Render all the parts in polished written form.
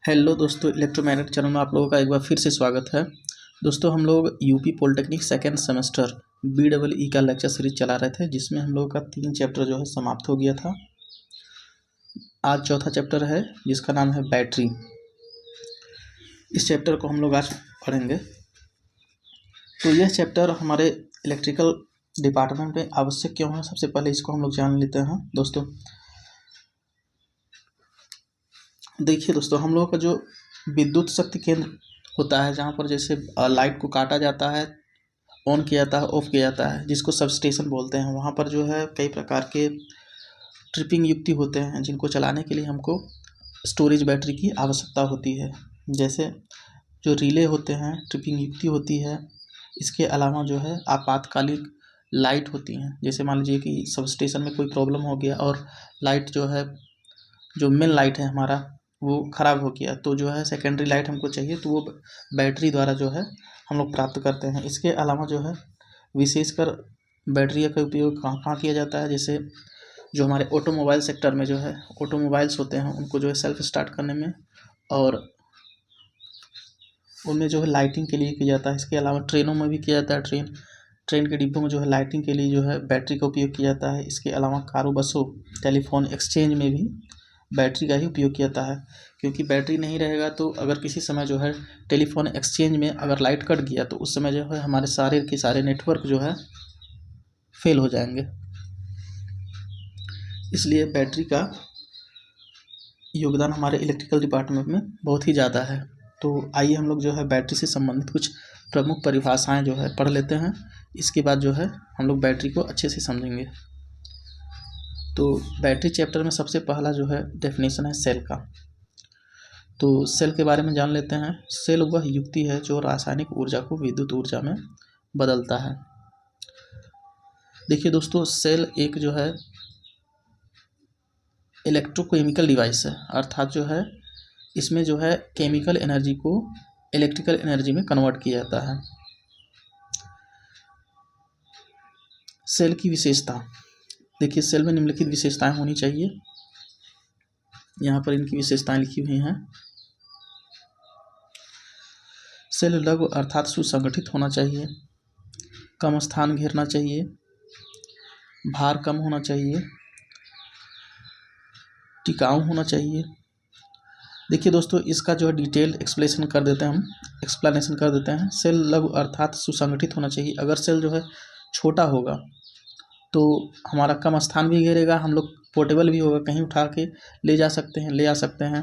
Hello दोस्तों, electromagnet channel में आप लोगों का एक बार फिर से स्वागत है। दोस्तों, हम लोग UP polytechnic second semester BEE का लेक्चर सीरीज चला रहे थे, जिसमें हम लोगों का 3 चैप्टर जो है समाप्त हो गया था। आज चौथा चैप्टर है, जिसका नाम है बैटरी। इस चैप्टर को हम लोग आज पढ़ेंगे। तो यह चैप्टर हमारे इलेक्ट्रिकल डिपार्टमेंट में आवश्यक क्यों है, सबसे पहले इसको हम लोग जान लेते हैं। दोस्तों देखिए दोस्तों, हम लोगों का जो विद्युत शक्ति केंद्र होता है, जहाँ पर जैसे लाइट को काटा जाता है, ऑन किया जाता है, ऑफ किया जाता है, जिसको सब स्टेशन बोलते हैं, वहाँ पर जो है कई प्रकार के ट्रिपिंग युक्ति होते हैं, जिनको चलाने के लिए हमको स्टोरेज बैटरी की आवश्यकता होती है। जैसे जो रिले होते हैं, ट्रिपिंग युक्ति होती है। इसके अलावा जो है आपातकालिक लाइट होती हैं। जैसे मान लीजिए कि सब स्टेशन में कोई प्रॉब्लम हो गया और लाइट जो है, जो मेन लाइट है हमारा, वो ख़राब हो गया, तो जो है सेकेंडरी लाइट हमको चाहिए, तो वो बैटरी द्वारा जो है हम लोग प्राप्त करते हैं। इसके अलावा जो है विशेषकर बैटरी का उपयोग कहाँ कहाँ किया जाता है, जैसे जो हमारे ऑटोमोबाइल सेक्टर में जो है ऑटोमोबाइल्स होते हैं, उनको जो है सेल्फ स्टार्ट करने में और उनमें जो है लाइटिंग के लिए किया जाता है। इसके अलावा ट्रेनों में भी किया जाता है। ट्रेन के डिब्बों में जो है लाइटिंग के लिए जो है बैटरी का उपयोग किया जाता है। इसके अलावा कारों, बसों, टेलीफोन एक्सचेंज में भी बैटरी का ही उपयोग किया जाता है, क्योंकि बैटरी नहीं रहेगा तो अगर किसी समय जो है टेलीफोन एक्सचेंज में अगर लाइट कट गया, तो उस समय जो है हमारे सारे के सारे नेटवर्क जो है फेल हो जाएंगे। इसलिए बैटरी का योगदान हमारे इलेक्ट्रिकल डिपार्टमेंट में बहुत ही ज़्यादा है। तो आइए हम लोग जो है बैटरी से संबंधित कुछ प्रमुख परिभाषाएं जो है पढ़ लेते हैं। इसके बाद जो है हम लोग बैटरी को अच्छे से समझेंगे। तो बैटरी चैप्टर में सबसे पहला जो है डेफिनेशन है सेल का। तो सेल के बारे में जान लेते हैं। सेल वह युक्ति है जो रासायनिक ऊर्जा को विद्युत ऊर्जा में बदलता है। देखिए दोस्तों, सेल एक जो है इलेक्ट्रोकेमिकल डिवाइस है, अर्थात जो है इसमें जो है केमिकल एनर्जी को इलेक्ट्रिकल एनर्जी में कन्वर्ट किया जाता है। सेल की विशेषता देखिए, सेल में निम्नलिखित विशेषताएं होनी चाहिए। यहाँ पर इनकी विशेषताएं लिखी हुई हैं। सेल लघु अर्थात सुसंगठित होना चाहिए, कम स्थान घेरना चाहिए, भार कम होना चाहिए, टिकाऊ होना चाहिए। देखिए दोस्तों, इसका जो है डिटेल एक्सप्लेनेशन कर देते हैं। सेल लघु अर्थात सुसंगठित होना चाहिए। अगर सेल जो है छोटा होगा तो हमारा कम स्थान भी घेरेगा, हम लोग पोर्टेबल भी होगा, कहीं उठा के ले आ सकते हैं,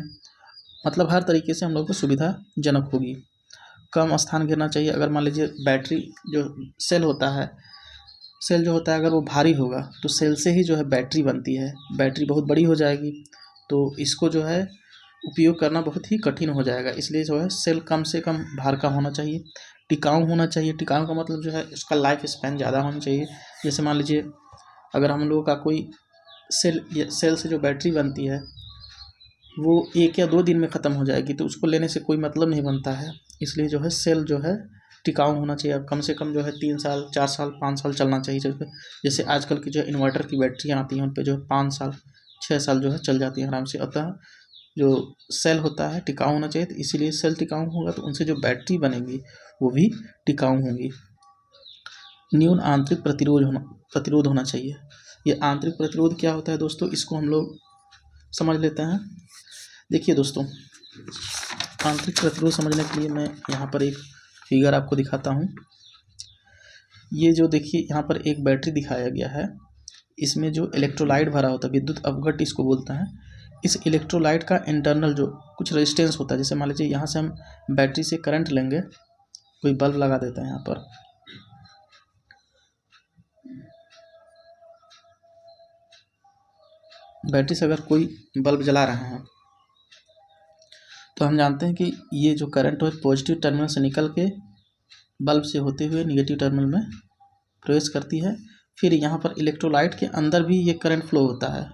मतलब हर तरीके से हम लोग को सुविधाजनक होगी। कम स्थान घेरना चाहिए। अगर मान लीजिए बैटरी जो सेल जो होता है अगर वो भारी होगा, तो सेल से ही जो है बैटरी बनती है, बैटरी बहुत बड़ी हो जाएगी, तो इसको जो है उपयोग करना बहुत ही कठिन हो जाएगा। इसलिए जो है सेल कम से कम भार का होना चाहिए। टिकाऊ होना चाहिए। टिकाऊ का मतलब जो है उसका लाइफ स्पैन ज़्यादा होना चाहिए। जैसे मान लीजिए अगर हम लोगों का कोई सेल से जो बैटरी बनती है वो 1 या 2 दिन में ख़त्म हो जाएगी, तो उसको लेने से कोई मतलब नहीं बनता है। इसलिए जो है सेल जो है टिकाऊ होना चाहिए। अब कम से कम जो है 3 साल, 4 साल, 5 साल चलना चाहिए। जैसे आजकल की जो इन्वर्टर की बैटरियाँ आती हैं, उन पर जो है 5 साल, 6 साल जो है चल जाती हैं आराम से। अतः जो सेल होता है टिकाऊ होना चाहिए, तो इसीलिए सेल टिकाऊ होगा तो उनसे जो बैटरी बनेगी वो भी टिकाऊ होंगी। न्यून आंतरिक प्रतिरोध होना चाहिए। ये आंतरिक प्रतिरोध क्या होता है दोस्तों, इसको हम लोग समझ लेते हैं। देखिए दोस्तों, आंतरिक प्रतिरोध समझने के लिए मैं यहाँ पर एक फिगर आपको दिखाता हूँ। ये जो देखिए यहाँ पर एक बैटरी दिखाया गया है, इसमें जो इलेक्ट्रोलाइट भरा होता है, विद्युत अवघट इसको बोलते हैं। इस इलेक्ट्रोलाइट का इंटरनल जो कुछ रेजिस्टेंस होता है, जैसे मान लीजिए यहाँ से हम बैटरी से करंट लेंगे, कोई बल्ब लगा देते हैं यहाँ पर, बैटरी से अगर कोई बल्ब जला रहे हैं तो हम जानते हैं कि ये जो करंट है पॉजिटिव टर्मिनल से निकल के बल्ब से होते हुए निगेटिव टर्मिनल में प्रवेश करती है। फिर यहाँ पर इलेक्ट्रोलाइट के अंदर भी ये करंट फ्लो होता है।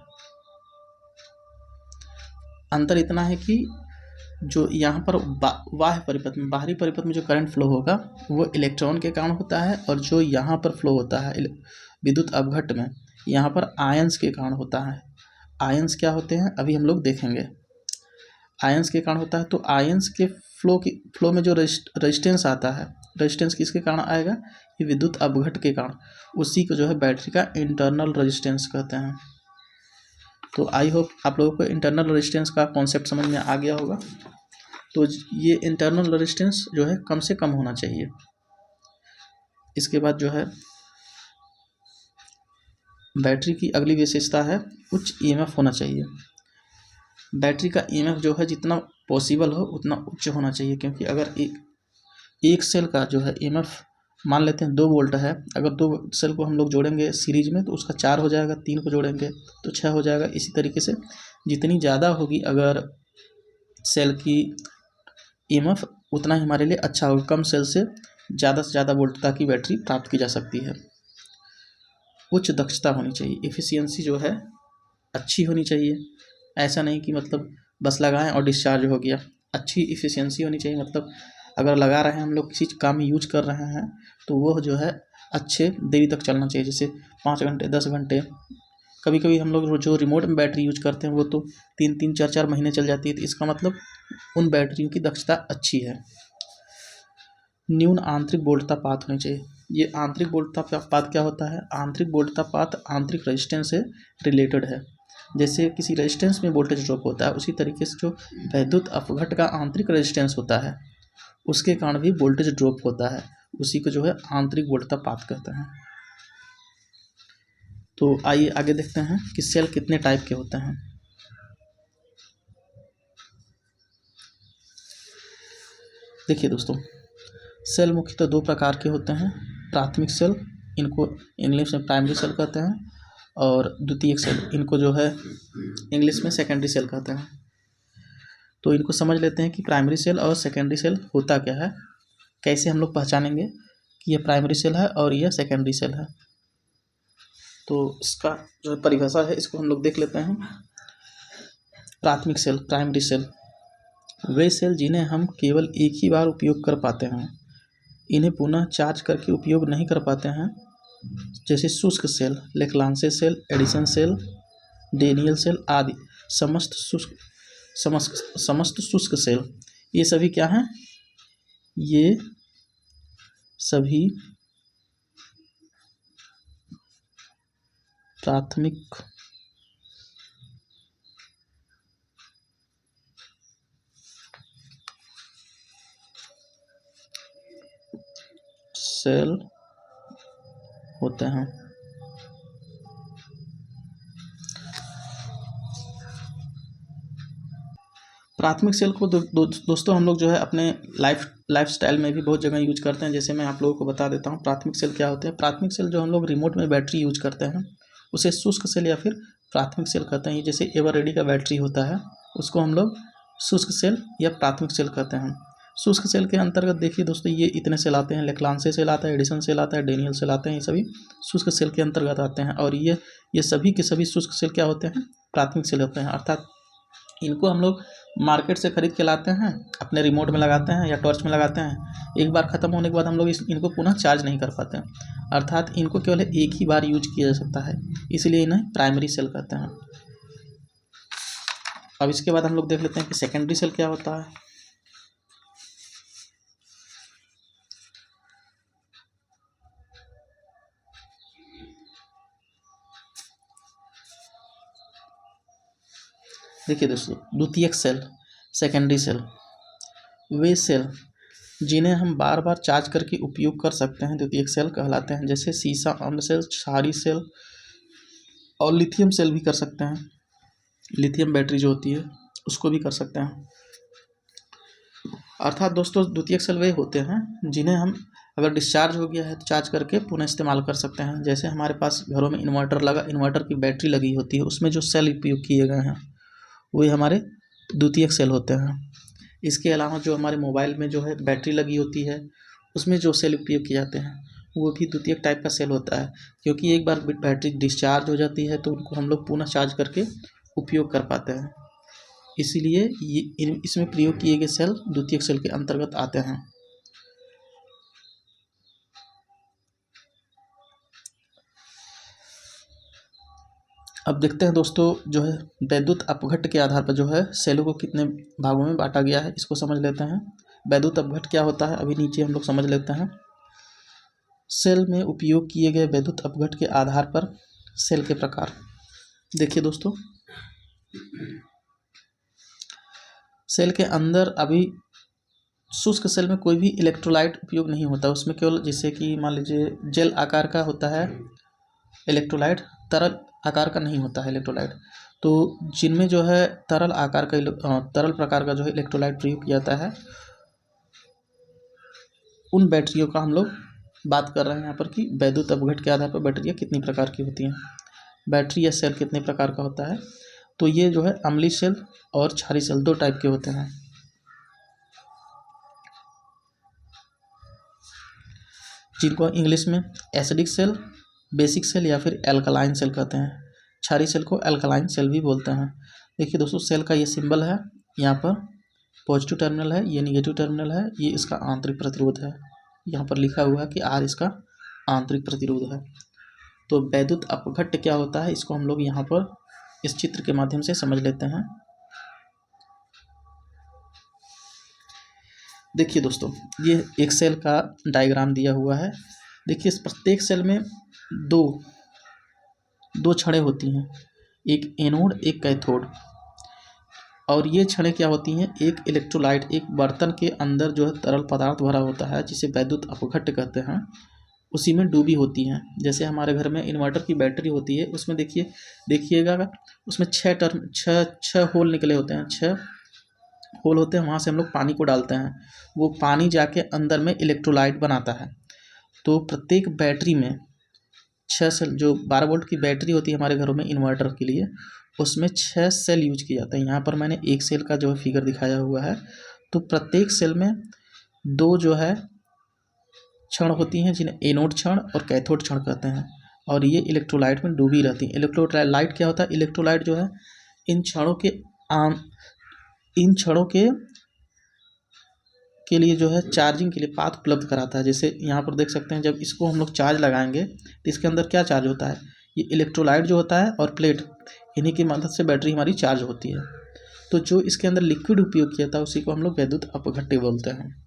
अंतर इतना है कि जो यहाँ पर बाह्य परिपथ में, बाहरी परिपथ में जो करंट फ्लो होगा वो इलेक्ट्रॉन के कारण होता है, और जो यहाँ पर फ्लो होता है विद्युत अवघट में, यहाँ पर आयंस के कारण होता है। आयंस क्या होते हैं अभी हम लोग देखेंगे। आयंस के कारण होता है, तो आयंस के फ्लो में जो रेजिस्टेंस आता है, रेजिस्टेंस किसके कारण आएगा, ये विद्युत अपघट के कारण, उसी को जो है बैटरी का इंटरनल रेजिस्टेंस कहते हैं। तो आई होप आप लोगों को इंटरनल रेजिस्टेंस का कॉन्सेप्ट समझ में आ गया होगा। तो ये इंटरनल रेजिस्टेंस जो है कम से कम होना चाहिए। इसके बाद जो है बैटरी की अगली विशेषता है उच्च ईएमएफ होना चाहिए। बैटरी का ईएमएफ जो है जितना पॉसिबल हो उतना उच्च होना चाहिए, क्योंकि अगर एक सेल का जो है ईएमएफ मान लेते हैं 2 वोल्ट है, अगर 2 सेल को हम लोग जोड़ेंगे सीरीज में तो उसका 4 हो जाएगा, 3 को जोड़ेंगे तो 6 हो जाएगा। इसी तरीके से जितनी ज़्यादा होगी अगर सेल की ईएमएफ उतना ही हमारे लिए अच्छा होगा। कम सेल से ज़्यादा वोल्टता की बैटरी प्राप्त की जा सकती है। उच्च दक्षता होनी चाहिए, एफिशिएंसी जो है अच्छी होनी चाहिए। ऐसा नहीं कि मतलब बस लगाएं और डिस्चार्ज हो गया। अच्छी एफिशिएंसी होनी चाहिए, मतलब अगर लगा रहे हैं हम लोग किसी काम में यूज कर रहे हैं तो वो जो है अच्छे देरी तक चलना चाहिए, जैसे 5 घंटे 10 घंटे। कभी कभी हम लोग जो रिमोट में बैटरी यूज करते हैं वो तो 3-3 4-4 महीने चल जाती है, तो इसका मतलब उन बैटरियों की दक्षता अच्छी है। न्यून आंतरिक वोल्टतापात होनी चाहिए। ये आंतरिक वोल्टतापात क्या होता है, आंतरिक वोल्टतापात आंतरिक रेजिस्टेंस से रिलेटेड है। जैसे किसी रेजिस्टेंस में वोल्टेज ड्रॉप होता है, उसी तरीके से जो वैद्युत अपघट का आंतरिक रेजिस्टेंस होता है उसके कारण भी वोल्टेज ड्रॉप होता है, उसी को जो है आंतरिक वोल्टतापात कहते हैं। तो आइए आगे देखते हैं कि सेल कितने टाइप के होते हैं। देखिए दोस्तों, सेल मुख्यतः 2 प्रकार के होते हैं। प्राथमिक सेल, इनको इंग्लिश में प्राइमरी सेल कहते हैं, और द्वितीयक सेल, इनको जो है इंग्लिश में सेकेंडरी सेल कहते हैं। तो इनको समझ लेते हैं कि प्राइमरी सेल और सेकेंडरी सेल होता क्या है, कैसे हम लोग पहचानेंगे कि यह प्राइमरी सेल है और यह सेकेंडरी सेल है। तो इसका जो है परिभाषा है, इसको हम लोग देख लेते हैं। प्राथमिक सेल, प्राइमरी सेल, वे सेल जिन्हें हम केवल एक ही बार उपयोग कर पाते हैं, इन्हें पुनः चार्ज करके उपयोग नहीं कर पाते हैं, जैसे शुष्क cell, Leclanche cell, Edison cell, Daniell cell आदि। समस्त शुष्क सेल, ये सभी क्या हैं, ये सभी प्राथमिक सेल होते हैं। प्राथमिक सेल को दोस्तों हम लोग जो है अपने लाइफ स्टाइल में भी बहुत जगह यूज करते हैं। जैसे मैं आप लोगों को बता देता हूँ प्राथमिक सेल क्या होते हैं। प्राथमिक सेल जो हम लोग रिमोट में बैटरी यूज करते हैं उसे शुष्क सेल या फिर प्राथमिक सेल कहते हैं। जैसे एवररेडी का बैटरी होता है उसको हम लोग शुष्क सेल या प्राथमिक सेल कहते हैं। शुष्क सेल के अंतर्गत देखिए दोस्तों, ये इतने सेल आते हैं, लेक्लांसे सेल आता है, एडिसन सेल आता है, डेनियल सेल आते हैं, ये सभी शुष्क सेल के अंतर्गत आते हैं। और ये सभी के सभी शुष्क सेल क्या होते हैं, प्राथमिक सेल होते हैं। अर्थात इनको हम लोग मार्केट से खरीद के लाते हैं, अपने रिमोट में लगाते हैं या टॉर्च में लगाते हैं। एक बार ख़त्म होने के बाद हम लोग इनको पुनः चार्ज नहीं कर पाते हैं, अर्थात इनको केवल एक ही बार यूज किया जा सकता है, इसलिए इन्हें प्राइमरी सेल कहते हैं। अब इसके बाद हम लोग देख लेते हैं कि सेकेंडरी सेल क्या होता है। देखिए दोस्तों, द्वितीयक सेल, सेकेंडरी सेल, वे सेल जिन्हें हम बार बार चार्ज करके उपयोग कर सकते हैं द्वितीयक सेल कहलाते हैं। जैसे सीसा अम्ल सेल, क्षारीय सेल और लिथियम सेल भी कर सकते हैं। लिथियम बैटरी जो होती है उसको भी कर सकते हैं। अर्थात दोस्तों द्वितीयक सेल वे होते हैं जिन्हें हम अगर डिस्चार्ज हो गया है तो चार्ज करके पुनः इस्तेमाल कर सकते हैं। जैसे हमारे पास घरों में इन्वर्टर की बैटरी लगी होती है, उसमें जो सेल उपयोग किए गए हैं वही हमारे द्वितीयक सेल होते हैं। इसके अलावा जो हमारे मोबाइल में जो है बैटरी लगी होती है उसमें जो सेल उपयोग किए जाते हैं वो भी द्वितीयक टाइप का सेल होता है, क्योंकि एक बार बैटरी डिस्चार्ज हो जाती है तो उनको हम लोग पुनः चार्ज करके उपयोग कर पाते हैं। इसीलिए इसमें प्रयोग किए गए सेल द्वितीयक सेल के अंतर्गत आते हैं। अब देखते हैं दोस्तों जो है वैद्युत अपघट्ट के आधार पर जो है सेलों को कितने भागों में बांटा गया है, इसको समझ लेते हैं। वैद्युत अपघट्ट क्या होता है अभी नीचे हम लोग समझ लेते हैं। सेल में उपयोग किए गए वैद्युत अपघट्ट के आधार पर सेल के प्रकार। देखिए दोस्तों, सेल के अंदर अभी शुष्क सेल में कोई भी इलेक्ट्रोलाइट उपयोग नहीं होता, उसमें केवल जैसे कि मान लीजिए जेल आकार का होता है इलेक्ट्रोलाइट, तरल आकार का नहीं होता है इलेक्ट्रोलाइट। तो जिनमें जो है तरल आकार का तरल प्रकार का जो है इलेक्ट्रोलाइट प्रयोग किया जाता है, उन बैटरियों का हम लोग बात कर रहे हैं यहाँ पर कि वैद्युत अपघट्ट के आधार पर बैटरियाँ कितनी प्रकार की होती हैं, बैटरी या सेल कितने प्रकार का होता है। तो ये जो है अम्लीय सेल और क्षारीय सेल दो टाइप के होते हैं, जिनको इंग्लिश में एसिडिक सेल, बेसिक सेल या फिर एल्कलाइन सेल कहते हैं। क्षारीय सेल को एल्कलाइन सेल भी बोलते हैं। देखिए दोस्तों, सेल का ये सिंबल है, यहाँ पर पॉजिटिव टर्मिनल है, ये निगेटिव टर्मिनल है, ये इसका आंतरिक प्रतिरोध है, यहाँ पर लिखा हुआ है कि R इसका आंतरिक प्रतिरोध है। तो वैद्युत अपघट्ट क्या होता है इसको हम लोग यहाँ पर इस चित्र के माध्यम से समझ लेते हैं। देखिए दोस्तों, ये एक सेल का डायग्राम दिया हुआ है। देखिए इस प्रत्येक सेल में दो छड़ें होती हैं, एक एनोड एक कैथोड। और ये छड़ें क्या होती हैं, एक इलेक्ट्रोलाइट, एक बर्तन के अंदर जो है तरल पदार्थ भरा होता है जिसे वैद्युत अपघट्ट कहते हैं, उसी में डूबी होती हैं। जैसे हमारे घर में इन्वर्टर की बैटरी होती है, उसमें देखिएगा उसमें छः होल निकले होते हैं, 6 होल होते हैं, वहाँ से हम लोग पानी को डालते हैं, वो पानी जाके अंदर में इलेक्ट्रोलाइट बनाता है। तो प्रत्येक बैटरी में 6 सेल, जो 12 वोल्ट की बैटरी होती है हमारे घरों में इन्वर्टर के लिए, उसमें 6 सेल यूज किए जाते हैं। यहाँ पर मैंने एक सेल का जो है फिगर दिखाया हुआ है। तो प्रत्येक सेल में 2 जो है क्षण होती हैं जिन्हें एनोड क्षण और कैथोड क्षण कहते हैं, और ये इलेक्ट्रोलाइट में डूबी रहती हैं। इलेक्ट्रोलाइट क्या होता है, इलेक्ट्रोलाइट जो है इन क्षणों के लिए जो है चार्जिंग के लिए पाथ उपलब्ध कराता है। जैसे यहाँ पर देख सकते हैं, जब इसको हम लोग चार्ज लगाएंगे तो इसके अंदर क्या चार्ज होता है, ये इलेक्ट्रोलाइट जो होता है और प्लेट, इन्हीं की मदद से बैटरी हमारी चार्ज होती है। तो जो इसके अंदर लिक्विड उपयोग किया था उसी को हम लोग वैद्युत अपघट्ट बोलते हैं।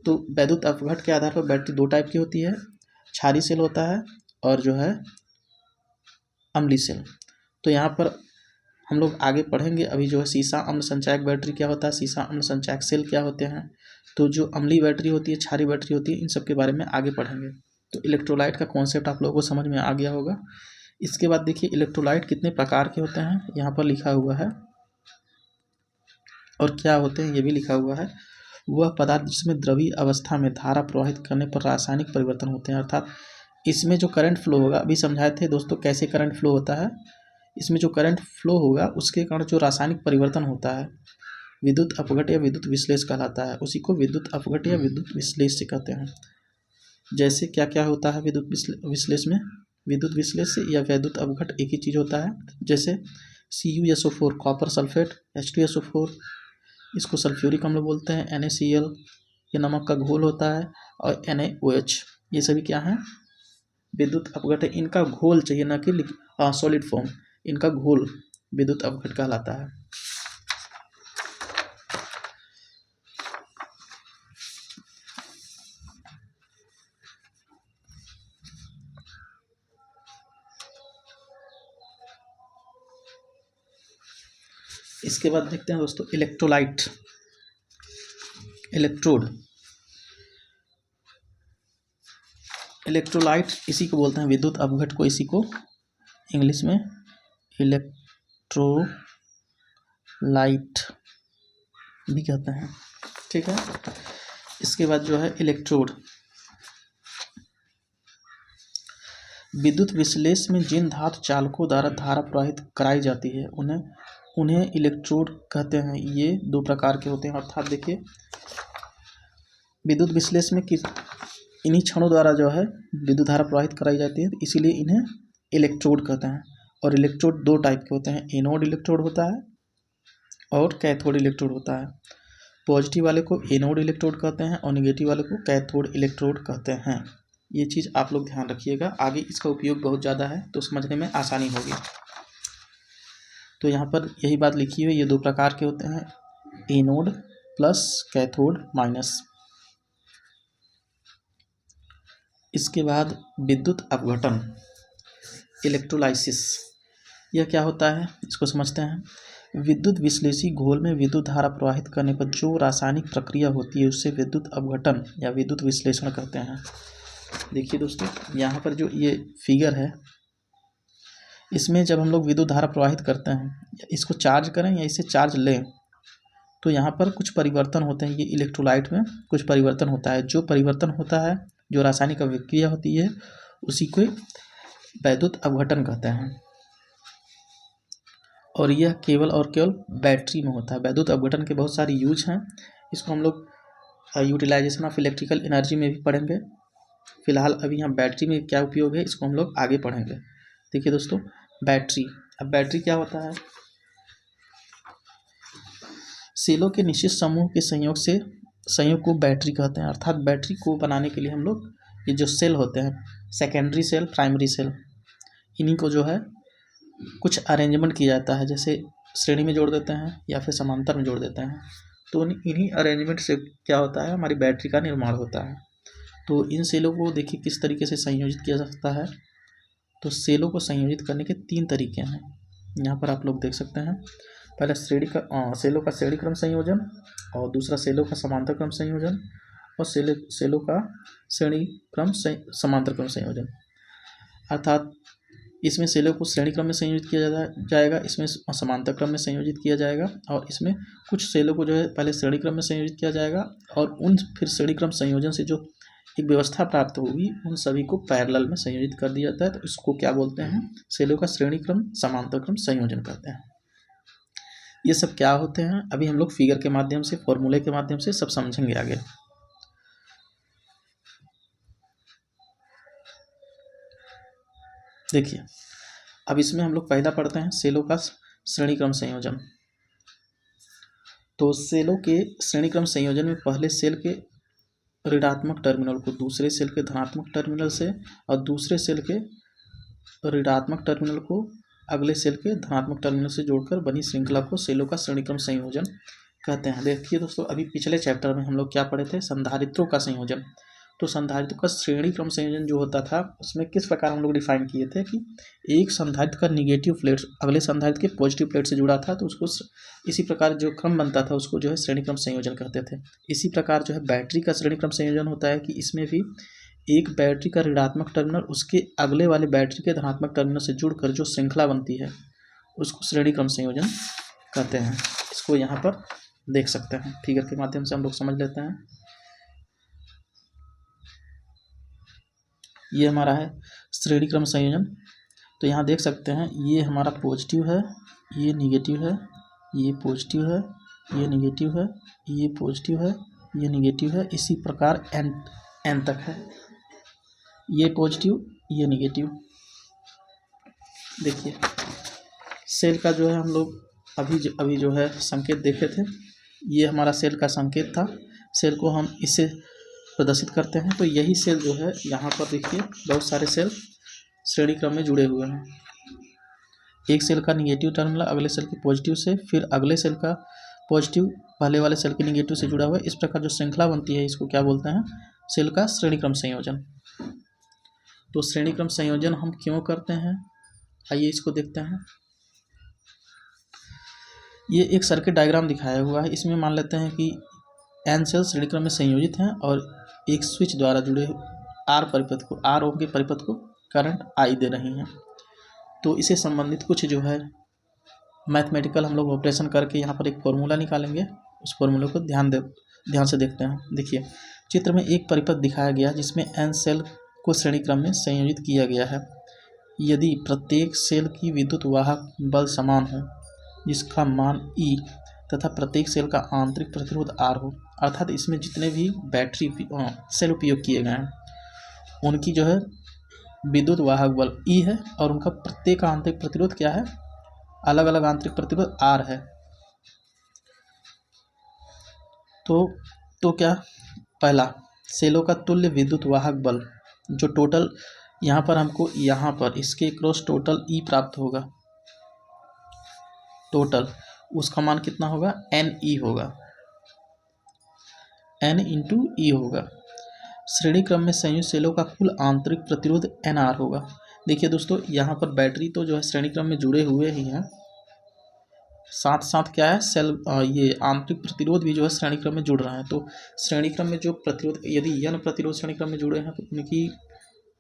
तो वैद्युत अपघट्ट के आधार पर बैटरी 2 टाइप की होती है, क्षारीय सेल होता है और जो है अम्लीय सेल। तो यहाँ पर हम लोग आगे पढ़ेंगे। अभी जो है सीसा अम्ल संचायक बैटरी क्या होता है, सीसा अम्ल संचायक सेल क्या होते हैं। तो जो अम्लीय बैटरी होती है, क्षारीय बैटरी होती है, इन सब के बारे में आगे पढ़ेंगे। तो इलेक्ट्रोलाइट का कॉन्सेप्ट आप लोगों को समझ में आ गया होगा। इसके बाद देखिए इलेक्ट्रोलाइट कितने प्रकार के होते हैं, यहाँ पर लिखा हुआ है, और क्या होते हैं ये भी लिखा हुआ है। वह पदार्थ जिसमें द्रवीय अवस्था में धारा प्रवाहित करने पर रासायनिक परिवर्तन होते हैं, अर्थात इसमें जो करंट फ्लो होगा, अभी समझाए थे दोस्तों कैसे करंट फ्लो होता है। इसमें जो करंट फ्लो होगा उसके कारण जो रासायनिक परिवर्तन होता है, विद्युत अपघट्ट या विद्युत विश्लेष कहलाता है। उसी को विद्युत अपघट्ट या विद्युत विश्लेष कहते हैं। जैसे क्या क्या होता है विद्युत विश्लेष में, विद्युत विश्लेष या वैद्युत अपघट्ट एक ही चीज़ होता है। जैसे CuSO4 कॉपर सल्फेट, H2SO4 इसको सल्फ्यूरिक अम्ल बोलते हैं, NaCl ये नमक का घोल होता है, और NaOH ये सभी क्या हैं, विद्युत अपघट्ट। इनका घोल चाहिए, ना कि सॉलिड फॉर्म, इनका घोल विद्युत अपघट्ट कहलाता है। इसके बाद देखते हैं दोस्तों इलेक्ट्रोलाइट, इलेक्ट्रोलाइट इसी को बोलते हैं, विद्युत अपघट्ट को इसी को इंग्लिश में इलेक्ट्रोलाइट भी कहते हैं, ठीक है। इसके बाद जो है इलेक्ट्रोड, विद्युत विश्लेष में जिन धातु चालकों द्वारा धारा प्रवाहित कराई जाती है उन्हें इलेक्ट्रोड कहते हैं। ये 2 प्रकार के होते हैं, अर्थात देखिए विद्युत विश्लेष में इन्हीं क्षणों द्वारा जो है विद्युत धारा प्रवाहित कराई जाती है, इसीलिए इन्हें इलेक्ट्रोड कहते हैं। और इलेक्ट्रोड 2 टाइप के होते हैं, एनोड इलेक्ट्रोड होता है और कैथोड इलेक्ट्रोड होता है। पॉजिटिव वाले को एनोड इलेक्ट्रोड कहते हैं और निगेटिव वाले को कैथोड इलेक्ट्रोड कहते हैं। ये चीज़ आप लोग ध्यान रखिएगा, आगे इसका उपयोग बहुत ज़्यादा है तो समझने में आसानी होगी। तो यहाँ पर यही बात लिखी हुई है, ये दो प्रकार के होते हैं, एनोड प्लस कैथोड माइनस। इसके बाद विद्युत अपघटन, इलेक्ट्रोलाइसिस, यह क्या होता है इसको समझते हैं। विद्युत विश्लेषी घोल में विद्युत धारा प्रवाहित करने पर जो रासायनिक प्रक्रिया होती है उससे विद्युत अपघटन या विद्युत विश्लेषण कहते हैं। देखिए दोस्तों, यहाँ पर जो ये फिगर है, इसमें जब हम लोग विद्युत धारा प्रवाहित करते हैं, इसको चार्ज करें या इसे चार्ज लें, तो यहाँ पर कुछ परिवर्तन होते हैं। ये इलेक्ट्रोलाइट में कुछ परिवर्तन होता है, जो परिवर्तन होता है, जो रासायनिक अभिक्रिया होती है, उसी को विद्युत अपघटन कहते हैं। और यह केवल और केवल बैटरी में होता है। विद्युत अपघटन के बहुत सारे यूज हैं, इसको हम लोग यूटिलाइजेशन ऑफ इलेक्ट्रिकल एनर्जी में भी पढ़ेंगे। फिलहाल अभी यहाँ बैटरी में क्या उपयोग है इसको हम लोग आगे पढ़ेंगे। देखिए दोस्तों, बैटरी, अब बैटरी क्या होता है, सेलों के निश्चित समूह के संयोग को बैटरी कहते हैं। अर्थात बैटरी को बनाने के लिए हम लोग ये जो सेल होते हैं, सेकेंडरी सेल, प्राइमरी सेल, इन्हीं को जो है कुछ अरेंजमेंट किया जाता है, जैसे श्रेणी में जोड़ देते हैं या फिर समांतर में जोड़ देते हैं। तो इन्हीं अरेंजमेंट से क्या होता है, हमारी बैटरी का निर्माण होता है। तो इन सेलों को देखिए किस तरीके से संयोजित किया जा सकता है। तो सेलों को संयोजित करने के 3 तरीके हैं, यहाँ पर आप लोग देख सकते हैं। पहले सेलों का श्रेणी क्रम संयोजन, और दूसरा सेलों का समांतर क्रम संयोजन, और सेलों का श्रेणी क्रम समांतर क्रम संयोजन। अर्थात इसमें सेलों को श्रेणी क्रम में संयोजित किया जाएगा, इसमें समांतर क्रम में संयोजित किया जाएगा, और इसमें कुछ सेलों को जो है पहले श्रेणी क्रम में संयोजित किया जाएगा, और उन फिर श्रेणी क्रम संयोजन से जो एक व्यवस्था प्राप्त होगी उन सभी को पैरेलल में संयोजित कर दिया जाता है। तो इसको क्या बोलते हैं, सेलों का श्रेणी क्रम समांतर क्रम संयोजन कहते हैं। ये सब क्या होते हैं अभी हम लोग फिगर के माध्यम से, फॉर्मूले के माध्यम से सब समझेंगे आगे। देखिए, अब इसमें हम लोग पहला पढ़ते हैं सेलों का श्रेणी क्रम संयोजन। तो सेलों के श्रेणी क्रम संयोजन में पहले सेल के ऋणात्मक टर्मिनल को दूसरे सेल के धनात्मक टर्मिनल से, और दूसरे सेल के ऋणात्मक टर्मिनल को अगले सेल के धनात्मक टर्मिनल से जोड़कर बनी श्रृंखला को सेलों का श्रेणी क्रम संयोजन कहते हैं। देखिए दोस्तों, अभी पिछले चैप्टर में हम लोग क्या पढ़े थे, संधारित्रों का संयोजन। तो संधारित्र का श्रेणी क्रम संयोजन जो होता था, उसमें किस प्रकार हम लोग डिफाइन किए थे कि एक संधारित्र का निगेटिव प्लेट अगले संधारित्र के पॉजिटिव प्लेट से जुड़ा था, तो उसको इसी प्रकार जो क्रम बनता था उसको जो है श्रेणी क्रम संयोजन कहते थे। इसी प्रकार जो है बैटरी का श्रेणी क्रम संयोजन होता है कि इसमें भी एक बैटरी का ऋणात्मक टर्मिनल उसके अगले वाले बैटरी के धनात्मक टर्मिनल से जुड़कर जो श्रृंखला बनती है उसको श्रेणी क्रम संयोजन कहते हैं। इसको यहाँ पर देख सकते हैं, फिगर के माध्यम से हम लोग समझ लेते हैं। ये हमारा है श्रेणी क्रम संयोजन। तो यहाँ देख सकते हैं, ये हमारा पॉजिटिव है, ये निगेटिव है, ये पॉजिटिव है, ये निगेटिव है, ये पॉजिटिव है, ये निगेटिव है, इसी प्रकार एन तक है, ये पॉजिटिव, ये निगेटिव। देखिए, सेल का जो है हम लोग अभी जो है संकेत देखे थे, ये हमारा सेल का संकेत था। सेल को हम इससे प्रदर्शित करते हैं। तो यही सेल जो है यहाँ पर देखिए, बहुत सारे सेल श्रेणी क्रम में जुड़े हुए हैं। एक सेल का निगेटिव टर्मिनल अगले सेल के पॉजिटिव से, फिर अगले सेल का पॉजिटिव पहले वाले सेल के निगेटिव से जुड़ा हुआ है। इस प्रकार जो श्रृंखला बनती है इसको क्या बोलते हैं, सेल का श्रेणी क्रम संयोजन। तो श्रेणी क्रम संयोजन हम क्यों करते हैं, आइए इसको देखते हैं। ये एक सर्किट डायग्राम दिखाया हुआ है। इसमें मान लेते हैं कि एन सेल श्रेणी क्रम में संयोजित हैं और एक स्विच द्वारा जुड़े आर ओम के परिपथ को करंट आई दे रही हैं। तो इसे संबंधित कुछ जो है मैथमेटिकल हम लोग ऑपरेशन करके यहाँ पर एक फॉर्मूला निकालेंगे। उस फॉर्मूले को ध्यान से देखते हैं। देखिए, चित्र में एक परिपथ दिखाया गया जिसमें एन सेल को श्रेणी क्रम में संयोजित किया गया है। यदि प्रत्येक सेल की विद्युत वाहक बल समान हो, जिसका मान E तथा प्रत्येक सेल का आंतरिक प्रतिरोध R हो, अर्थात इसमें जितने भी बैटरी सेल उपयोग किए गए हैं उनकी जो है विद्युत वाहक बल E है और उनका प्रत्येक आंतरिक प्रतिरोध क्या है, अलग अलग आंतरिक प्रतिरोध R है। तो क्या, पहला सेलों का तुल्य विद्युत वाहक बल जो टोटल यहाँ पर हमको इसके क्रॉस टोटल E प्राप्त होगा। टोटल, उसका मान कितना होगा, एन ई होगा, एन इंटू ई होगा। श्रेणी क्रम में संयुक्त सेलों का कुल आंतरिक प्रतिरोध एन आर होगा। देखिए दोस्तों, यहाँ पर बैटरी तो जो है श्रेणी क्रम में जुड़े हुए ही हैं, साथ साथ क्या है, ये आंतरिक प्रतिरोध भी जो है श्रेणी क्रम में जुड़ रहा है। तो श्रेणी क्रम में जो प्रतिरोध, यदि n प्रतिरोध श्रेणी क्रम में जुड़े हैं तो उनकी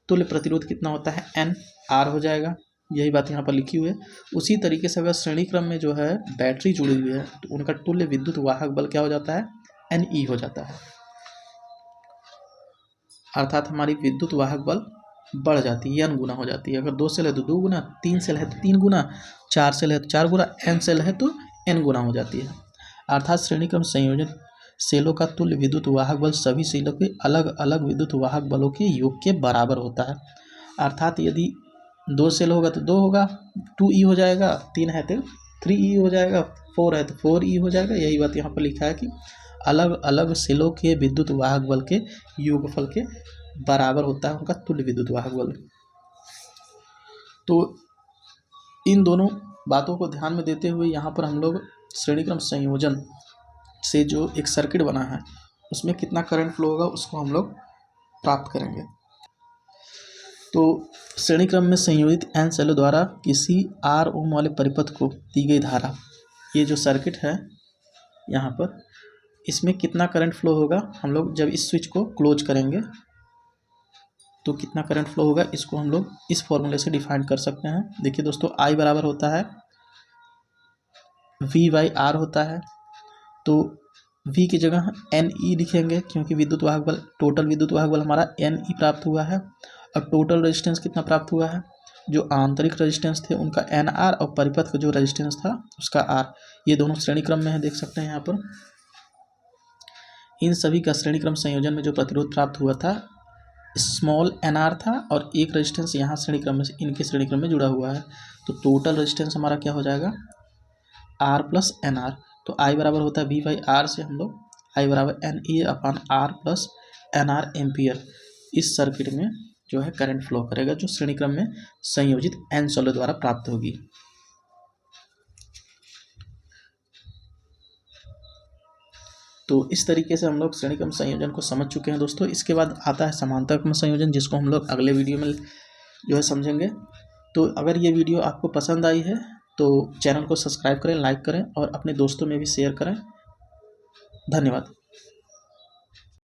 तुल्य प्रतिरोध कितना होता है, एन आर हो जाएगा। यही बात यहाँ पर लिखी हुई है। उसी तरीके से अगर श्रेणी क्रम में जो है बैटरी जुड़ी हुई है तो उनका तुल्य विद्युत वाहक बल क्या हो जाता है, एन ई हो जाता है। अर्थात हमारी विद्युत वाहक बल बढ़ जाती है, n गुना हो जाती है। अगर 2 सेल है तो 2 गुना, 3 सेल है तो 3 गुना, 4 सेल है तो 4 गुना, n सेल है तो n गुना हो जाती है। अर्थात श्रेणी क्रम संयोजन सेलों का तुल्य विद्युत वाहक बल सभी सेलों के अलग अलग विद्युत वाहक बलों के योग के बराबर होता है। अर्थात यदि 2 सेल होगा तो 2 होगा, 2e हो जाएगा, 3 है तो 3e हो जाएगा, 4 है तो 4e हो जाएगा। यही बात यहाँ पर लिखा है कि अलग अलग सेलों के विद्युत वाहक बल के योगफल के बराबर होता है उनका तुल्य विद्युत वाहक बल। तो इन दोनों बातों को ध्यान में देते हुए यहाँ पर हम लोग श्रेणी क्रम संयोजन से जो एक सर्किट बना है उसमें कितना करंट फ्लो होगा उसको हम लोग प्राप्त करेंगे। तो श्रेणी क्रम में संयोजित एन सेलों द्वारा किसी आर ओम वाले परिपथ को दी गई धारा, ये जो सर्किट है यहाँ पर, इसमें कितना करंट फ्लो होगा, हम लोग जब इस स्विच को क्लोज करेंगे तो कितना करंट फ्लो होगा, इसको हम लोग इस फॉर्मूले से डिफाइन कर सकते हैं। देखिए दोस्तों, I बराबर होता है V बाई आर होता है। तो V की जगह एन ई लिखेंगे क्योंकि विद्युत वाहक बल, टोटल विद्युत वाहक बल हमारा एन ई प्राप्त हुआ है। अब टोटल रेजिस्टेंस कितना प्राप्त हुआ है, जो आंतरिक रेजिस्टेंस थे उनका एन आर और परिपथ का जो रेजिस्टेंस था उसका आर, ये दोनों श्रेणी क्रम में है, देख सकते हैं यहाँ पर। इन सभी का श्रेणी क्रम संयोजन में जो प्रतिरोध प्राप्त हुआ था स्मॉल एन आर था और एक रेजिस्टेंस यहाँ श्रेणी क्रम में, इनके श्रेणी क्रम में जुड़ा हुआ है। तो टोटल रेजिस्टेंस हमारा क्या हो जाएगा, आर प्लस एन आर। तो आई बराबर होता है वी बाई आर से हम लोग आई बराबर N E upon R plus N R ampere इस सर्किट में जो है करंट फ्लो करेगा, जो श्रेणी क्रम में संयोजित एन सेलों द्वारा प्राप्त होगी। तो इस तरीके से हम लोग श्रेणी क्रम संयोजन को समझ चुके हैं दोस्तों। इसके बाद आता है समांतर क्रम संयोजन, जिसको हम लोग अगले वीडियो में जो है समझेंगे। तो अगर ये वीडियो आपको पसंद आई है तो चैनल को सब्सक्राइब करें, लाइक करें और अपने दोस्तों में भी शेयर करें। धन्यवाद।